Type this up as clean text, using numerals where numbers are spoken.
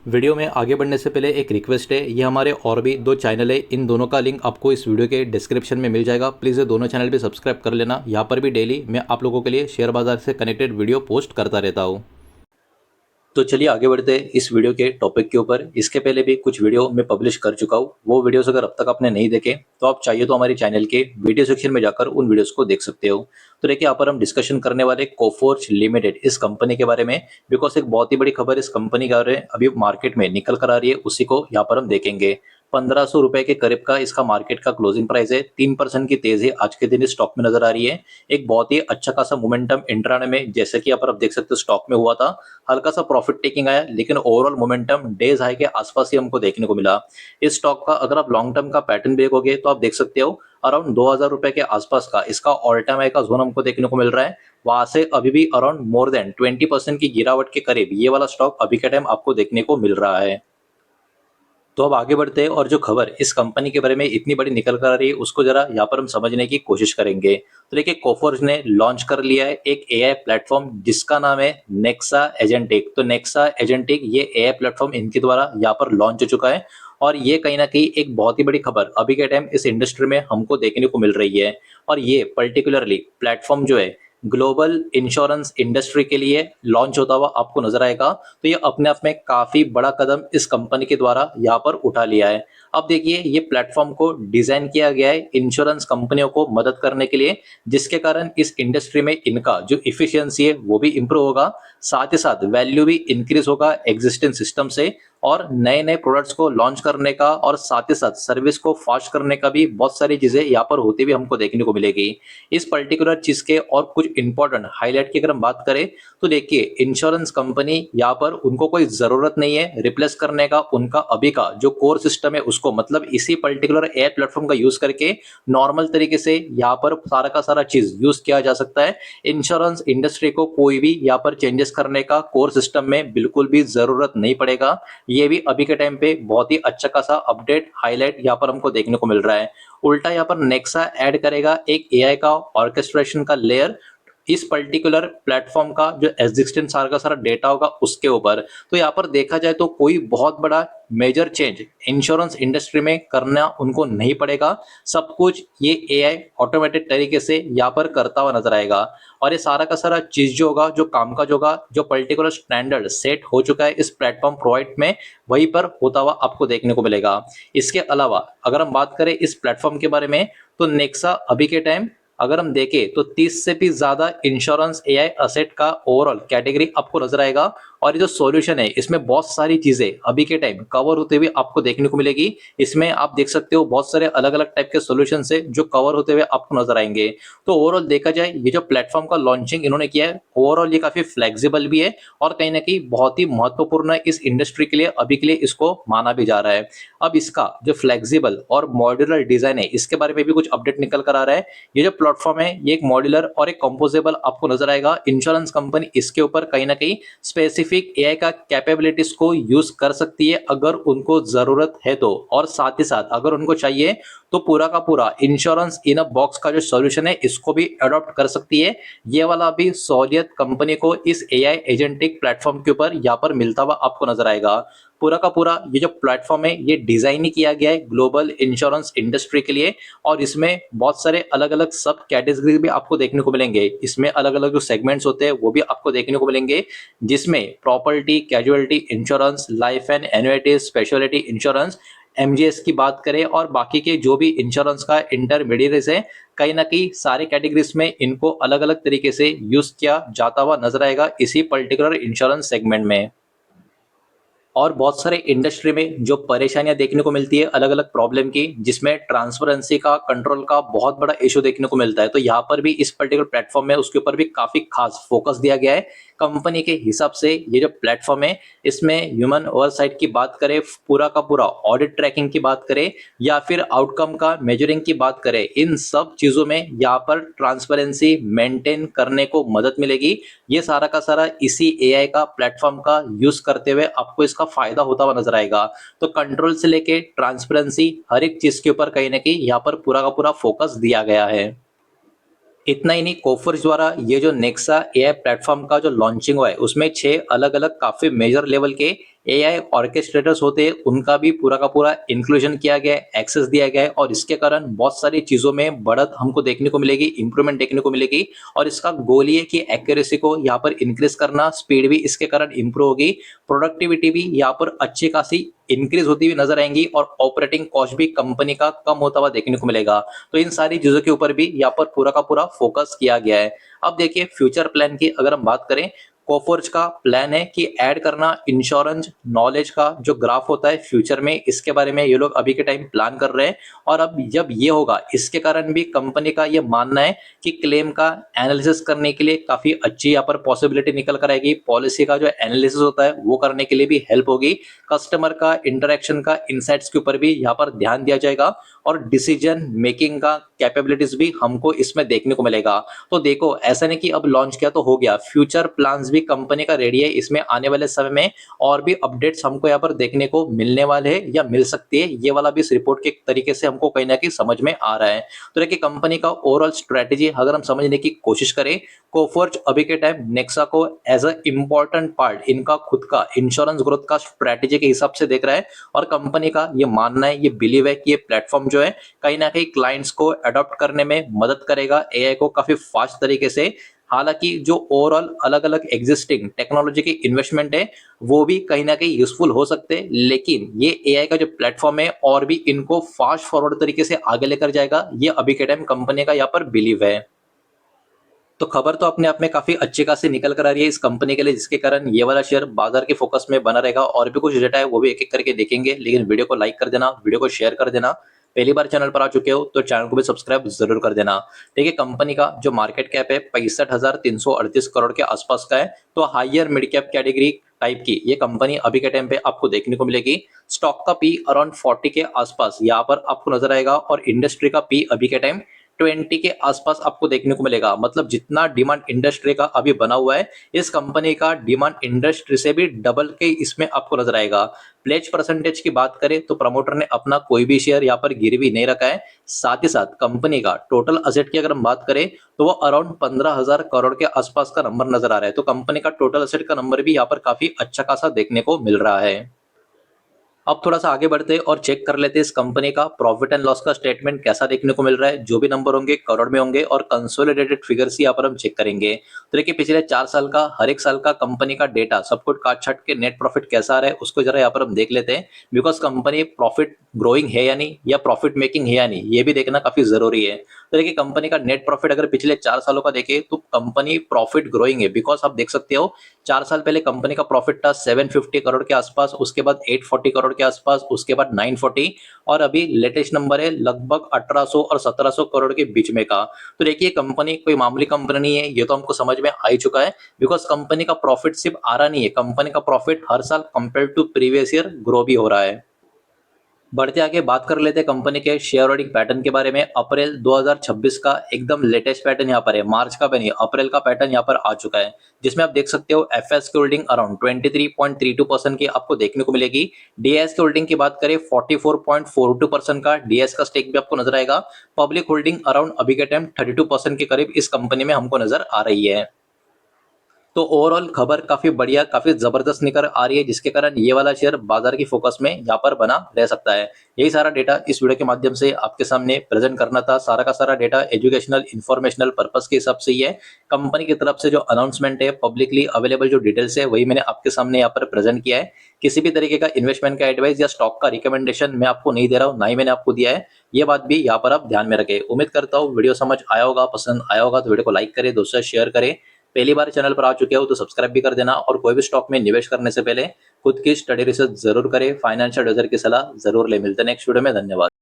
Video में आगे बढ़ने से पहले एक रिक्वेस्ट है, ये हमारे और भी दो चैनल है, इन दोनों का लिंक आपको इस वीडियो के डिस्क्रिप्शन में मिल जाएगा। प्लीज़ ये दोनों चैनल भी सब्सक्राइब कर लेना। यहाँ पर भी डेली मैं आप लोगों के लिए शेयर बाजार से कनेक्टेड वीडियो पोस्ट करता रहता हूँ। तो चलिए आगे बढ़ते हैं इस वीडियो के टॉपिक के ऊपर। इसके पहले भी कुछ वीडियो मैं पब्लिश कर चुका हूँ, वो वीडियोस अगर अब तक आपने नहीं देखे तो आप चाहिए तो हमारे चैनल के वीडियो सेक्शन में जाकर उन वीडियोस को देख सकते हो। तो देखिए यहाँ पर हम डिस्कशन करने वाले कोफोर्ज लिमिटेड इस कंपनी के बारे में, बिकॉज एक बहुत ही बड़ी खबर इस कंपनी के बारे में अभी मार्केट में निकल कर आ रही है, उसी को यहाँ पर हम देखेंगे। 1500 रुपए के करीब का इसका मार्केट का क्लोजिंग प्राइस है। 3% की तेजी आज के दिन इस स्टॉक में नजर आ रही है। एक बहुत ही अच्छा खासा मोमेंटम इंट्राडे में, जैसे कि यहाँ पर आप देख सकते हो स्टॉक में हुआ था, हल्का सा प्रॉफिट टेकिंग आया, लेकिन ओवरऑल मोमेंटम डेज हाई के आसपास ही हमको देखने को मिला। इस स्टॉक का अगर आप लॉन्ग टर्म का पैटर्न देखोगे तो आप देख सकते हो अराउंड 2000 रुपए के आसपास का इसका ऑल टाइम हाई का जोन हमको देखने को मिल रहा है। वहां से अभी भी अराउंड मोर देन 20% की गिरावट के करीब ये वाला स्टॉक अभी के टाइम आपको देखने को मिल रहा है। तो अब आगे बढ़ते हैं और जो खबर इस कंपनी के बारे में इतनी बड़ी निकल कर आ रही है उसको जरा यहाँ पर हम समझने की कोशिश करेंगे। तो देखिए कोफोर्ज ने लॉन्च कर लिया है एक एआई प्लेटफॉर्म जिसका नाम है नेक्सा एजेंटिक। तो नेक्सा एजेंटिक ये एआई प्लेटफॉर्म इनके द्वारा यहाँ पर लॉन्च हो चुका है, और ये कहीं ना कहीं एक बहुत ही बड़ी खबर अभी के टाइम इस इंडस्ट्री में हमको देखने को मिल रही है। और ये पर्टिकुलरली प्लेटफॉर्म जो है ग्लोबल इंश्योरेंस इंडस्ट्री के लिए लॉन्च होता हुआ आपको नजर आएगा। तो ये अपने आप में काफी बड़ा कदम इस कंपनी के द्वारा यहाँ पर उठा लिया है। अब देखिए ये प्लेटफॉर्म को डिजाइन किया गया है इंश्योरेंस कंपनियों को मदद करने के लिए, जिसके कारण इस इंडस्ट्री में इनका जो इफिशियंसी है वो भी इंप्रूव होगा, साथ ही साथ वैल्यू भी इंक्रीज होगा एग्जिस्टिंग सिस्टम से, और नए नए प्रोडक्ट्स को लॉन्च करने का और साथ ही साथ सर्विस को फास्ट करने का भी बहुत सारी चीजें यहाँ पर होती हुई हमको देखने को मिलेगी। इस पर्टिकुलर चीज के और कुछ इंपॉर्टेंट हाईलाइट की अगर हम बात करें तो देखिए इंश्योरेंस कंपनी यहाँ पर उनको कोई जरूरत नहीं है रिप्लेस करने का उनका अभी का जो कोर सिस्टम है उसको, मतलब इसी पर्टिकुलर एआई प्लेटफॉर्म का यूज करके नॉर्मल तरीके से यहाँ पर सारा का सारा चीज यूज किया जा सकता है। इंश्योरेंस इंडस्ट्री को कोई भी यहाँ पर चेंजेस करने का कोर सिस्टम में बिल्कुल भी जरूरत नहीं पड़ेगा। ये भी अभी के टाइम पे बहुत ही अच्छा खासा अपडेट हाईलाइट यहाँ पर हमको देखने को मिल रहा है। उल्टा यहाँ पर नेक्सा ऐड करेगा एक एआई का ऑर्केस्ट्रेशन का लेयर इस पर्टिकुलर प्लेटफॉर्म का जो एग्जिस्टेंट सारा का सारा डेटा होगा उसके ऊपर। तो यहाँ पर देखा जाए तो कोई बहुत बड़ा मेजर चेंज इंश्योरेंस इंडस्ट्री में करना उनको नहीं पड़ेगा। सब कुछ ये एआई ऑटोमेटेड तरीके से यहाँ पर करता हुआ नजर आएगा, और ये सारा का सारा चीज जो होगा जो काम का जो होगा जो पर्टिकुलर स्टैंडर्ड सेट हो चुका है इस प्लेटफॉर्म प्रोवाइड में वहीं पर होता हुआ आपको देखने को मिलेगा। इसके अलावा अगर हम बात करें इस प्लेटफॉर्म के बारे में तो नेक्सा अभी के टाइम अगर हम देखें तो 30 से भी ज्यादा इंश्योरेंस एआई असेट का ओवरऑल कैटेगरी आपको नजर आएगा, और ये जो सॉल्यूशन है इसमें बहुत सारी चीजें अभी के टाइम कवर होते हुए आपको देखने को मिलेगी। इसमें आप देख सकते हो बहुत सारे अलग अलग टाइप के सॉल्यूशन है जो कवर होते हुए आपको नजर आएंगे। तो ओवरऑल देखा जाए ये जो प्लेटफॉर्म का लॉन्चिंग इन्होंने किया है ओवरऑल ये काफी फ्लेक्सिबल भी है, और कहीं ना कहीं बहुत ही महत्वपूर्ण है इस इंडस्ट्री के लिए, अभी के लिए इसको माना भी जा रहा है। अब इसका जो फ्लेक्सिबल और मॉड्यूलर डिजाइन है इसके बारे में भी कुछ अपडेट निकल कर आ रहा है। ये जो प्लेटफॉर्म है ये एक मॉड्यूलर और एक कंपोजेबल आपको नजर आएगा। इंश्योरेंस कंपनी इसके ऊपर कहीं ना कहीं स्पेसिफिक एआई का कैपेबिलिटीज को यूज कर सकती है अगर उनको जरूरत है तो, और साथ ही साथ अगर उनको चाहिए तो पूरा का पूरा इंश्योरेंस इन अ बॉक्स का जो सॉल्यूशन है इसको भी अडॉप्ट कर सकती है। ये वाला भी सहूलियत कंपनी को इस एआई एजेंटिक प्लेटफॉर्म के ऊपर यहाँ पर मिलता हुआ आपको नजर आएगा। पूरा का पूरा ये जो प्लेटफॉर्म है ये डिजाइन ही किया गया है ग्लोबल इंश्योरेंस इंडस्ट्री के लिए, और इसमें बहुत सारे अलग अलग सब कैटेगरी भी आपको देखने को मिलेंगे। इसमें अलग अलग जो सेगमेंट्स होते हैं वो भी आपको देखने को मिलेंगे, जिसमें property casualty insurance, life and annuity, speciality insurance, MGS की बात करें और बाकी के जो भी इंश्योरेंस का इंटरमीडिएट्स है, कहीं ना कहीं सारे कैटेगरीज में इनको अलग अलग तरीके से यूज किया जाता हुआ नजर आएगा इसी पर्टिकुलर इंश्योरेंस सेगमेंट में। और बहुत सारे इंडस्ट्री में जो परेशानियां देखने को मिलती है अलग अलग प्रॉब्लम की, जिसमें ट्रांसपेरेंसी का कंट्रोल का बहुत बड़ा इशू देखने को मिलता है, तो यहाँ पर भी इस पर्टिकुलर प्लेटफॉर्म में उसके ऊपर भी काफी खास फोकस दिया गया है। कंपनी के हिसाब से ये जो प्लेटफॉर्म है इसमें ह्यूमन ओवरसाइट की बात करें, पूरा का पूरा ऑडिट ट्रैकिंग की बात करें, या फिर आउटकम का मेजरिंग की बात करें, इन सब चीजों में यहाँ पर ट्रांसपेरेंसी मेंटेन करने को मदद मिलेगी। ये सारा का सारा इसी एआई का प्लेटफॉर्म का यूज करते हुए आपको इसका फायदा होता हुआ नजर आएगा। तो कंट्रोल से लेके ट्रांसपेरेंसी हर एक चीज के ऊपर कहीं ना कहीं यहाँ पर पूरा का पूरा फोकस दिया गया है। इतना ही नहीं, कोफोर्ज द्वारा ये जो नेक्सा एआई प्लेटफॉर्म का जो लॉन्चिंग हुआ है उसमें 6 अलग अलग काफी मेजर लेवल के एआई ऑर्केस्ट्रेटर्स होते हैं उनका भी पूरा का पूरा इंक्लूजन किया गया है, एक्सेस दिया गया है और इसके कारण बहुत सारी चीज़ों में बढ़त हमको देखने को मिलेगी, इंप्रूवमेंट देखने को मिलेगी और इसका गोल ये है कि एक्यूरेसी को यहाँ पर इंक्रीज करना, स्पीड भी इसके कारण इंप्रूव होगी, प्रोडक्टिविटी भी यहाँ पर अच्छी खासी इंक्रीज होती हुई नजर आएंगी और ऑपरेटिंग कॉस्ट भी कंपनी का कम होता हुआ देखने को मिलेगा। तो इन सारी चीजों के ऊपर भी यहाँ पर पूरा का पूरा फोकस किया गया है। अब देखिए फ्यूचर प्लान की अगर हम बात करें, कोफोर्ज का प्लान है कि ऐड करना इंश्योरेंस नॉलेज का जो ग्राफ होता है फ्यूचर में, इसके बारे में ये लोग अभी के टाइम प्लान कर रहे हैं और अब जब ये होगा इसके कारण भी कंपनी का ये मानना है कि क्लेम का एनालिसिस करने के लिए काफी अच्छी यहाँ पर पॉसिबिलिटी निकल कर आएगी, पॉलिसी का जो एनालिसिस होता है वो करने के लिए भी हेल्प होगी, कस्टमर का इंटरेक्शन का इनसाइट्स के ऊपर भी यहाँ पर ध्यान दिया जाएगा और डिसीजन मेकिंग का कैपेबिलिटीज भी हमको इसमें देखने को मिलेगा। तो देखो ऐसा नहीं कि अब लॉन्च किया तो हो गया, फ्यूचर प्लान्स भी कंपनी का रेडी है, इसमें आने वाले समय में और भी अपडेट्स हमको यहाँ पर देखने को मिलने वाले हैं या मिल सकती है, ये वाला भी इस रिपोर्ट के तरीके से हमको कहीं ना कहीं समझ में आ रहा है। तो देखिए कंपनी का ओवरऑल स्ट्रेटेजी अगर हम समझने की कोशिश करें, कोफोर्ज अभी के टाइम नेक्सा को एज अ इम्पोर्टेंट पार्ट इनका खुद का इंश्योरेंस ग्रोथ का स्ट्रेटेजी के हिसाब से देख रहा है और कंपनी का ये मानना है, ये बिलीव है कि ये प्लेटफॉर्म जो है कहीं ना कहीं क्लाइंट्स को अडॉप्ट करने में मदद करेगा एआई को काफी फास्ट तरीके से। हालांकि जो ओवरऑल अलग अलग एग्जिस्टिंग टेक्नोलॉजी की इन्वेस्टमेंट है वो भी कहीं ना कहीं यूजफुल हो सकते हैं, लेकिन ये एआई का जो प्लेटफॉर्म है और भी इनको फास्ट फॉरवर्ड तरीके से आगे लेकर जाएगा, ये अभी के टाइम कंपनी का यहाँ पर बिलीव है। तो खबर तो अपने आप में काफी अच्छी खासी निकल कर आ रही है इस कंपनी के लिए, जिसके कारण ये वाला शेयर बाजार के फोकस में बना रहेगा और भी कुछ डेटा है वो भी एक एक करके देखेंगे, लेकिन वीडियो को लाइक कर देना, वीडियो को शेयर कर देना, पहली बार चैनल पर आ चुके हो तो चैनल को भी सब्सक्राइब जरूर कर देना। ठीक है, कंपनी का जो मार्केट कैप है 65,338 करोड़ के आसपास का है, तो higher mid cap category type की ये कंपनी अभी के टाइम पे आपको देखने को मिलेगी। स्टॉक का पी अराउंड 40 के आसपास यहाँ पर आपको नजर आएगा और इंडस्ट्री का पी अभी के टाइम 20 के आसपास आपको देखने को मिलेगा। मतलब जितना डिमांड इंडस्ट्री का अभी बना हुआ है, इस कंपनी का डिमांड इंडस्ट्री से भी डबल के इसमें आपको नजर आएगा। प्लेज परसेंटेज की बात करें तो प्रमोटर ने अपना कोई भी शेयर यहाँ पर गिरवी नहीं रखा है। साथ ही साथ कंपनी का टोटल असेट की अगर हम बात करें तो वो अराउंड 15,000 करोड़ के आसपास का नंबर नजर आ रहा है। तो कंपनी का टोटल असेट का नंबर भी यहाँ पर काफी अच्छा खासा देखने को मिल रहा है। अब थोड़ा सा आगे बढ़ते हैं और चेक कर लेते हैं इस कंपनी का प्रॉफिट एंड लॉस का स्टेटमेंट कैसा देखने को मिल रहा है। जो भी नंबर होंगे करोड़ में होंगे और कंसोलिडेटेड फिगर्स यहाँ पर हम चेक करेंगे। तो देखिए पिछले 4 साल का हर एक साल का कंपनी का डेटा सब कुछ काट छाट के नेट प्रॉफिट कैसा आ रहा है उसको जरा यहाँ पर हम देख लेते हैं, बिकॉज कंपनी प्रॉफिट ग्रोइंग है या नहीं या प्रॉफिट मेकिंग है या नहीं ये भी देखना काफी जरूरी है। तो देखिए कंपनी का नेट प्रॉफिट अगर पिछले 4 सालों का देखें तो कंपनी प्रॉफिट ग्रोइंग है, बिकॉज आप देख सकते हो 4 साल पहले कंपनी का प्रॉफिट था 750 करोड़ के आसपास, उसके बाद 840 करोड़ के आसपास, उसके बाद 940 और अभी लेटेस्ट नंबर है लगभग 1800 और 1700 करोड़ के बीच में का। तो देखिए कंपनी कोई मामूली कंपनी नहीं है, ये तो हमको समझ में आ ही चुका है, बिकॉज कंपनी का प्रॉफिट सिर्फ आ रहा नहीं है, कंपनी का प्रॉफिट हर साल compare to previous year grow भी हो रहा है। बढ़ते आगे बात कर लेते हैं कंपनी के शेयर होल्डिंग पैटर्न के बारे में। अप्रैल 2026 का एकदम लेटेस्ट पैटर्न यहाँ पर है, मार्च का भी नहीं अप्रैल का पैटर्न यहाँ पर आ चुका है, जिसमें आप देख सकते हो एफएस की होल्डिंग अराउंड 23.32% की आपको देखने को मिलेगी। डीएस की होल्डिंग की बात करें 44.42% का डीएस का स्टेक भी आपको नजर आएगा। पब्लिक होल्डिंग अराउंड अभी के टाइम 32% के करीब इस कंपनी में हमको नजर आ रही है। तो ओवरऑल खबर काफी बढ़िया काफी जबरदस्त निकल आ रही है, जिसके कारण ये वाला शेयर बाजार की फोकस में यहाँ पर बना रह सकता है। यही सारा डेटा इस वीडियो के माध्यम से आपके सामने प्रेजेंट करना था। सारा का सारा डेटा एजुकेशनल इंफॉर्मेशनल पर्पस के हिसाब से ही है। कंपनी की तरफ से जो अनाउंसमेंट है पब्लिकली अवेलेबल जो डिटेल्स है वही मैंने आपके सामने यहाँ पर प्रेजेंट किया है। किसी भी तरीके का इन्वेस्टमेंट का एडवाइस या स्टॉक का रिकमेंडेशन मैं आपको नहीं दे रहा हूँ, ना ही मैंने आपको दिया है, ये बात भी यहाँ पर आप ध्यान में रखें। उम्मीद करता हूँ वीडियो समझ आया होगा, पसंद आया होगा तो वीडियो को लाइक करें, दोस्तों से शेयर करें। पहली बार चैनल पर आ चुके हो तो सब्सक्राइब भी कर देना और कोई भी स्टॉक में निवेश करने से पहले खुद की स्टडी रिसर्च जरूर करें, फाइनेंशियल एडवाइजर की सलाह जरूर ले। मिलते हैं नेक्स्ट वीडियो में, धन्यवाद।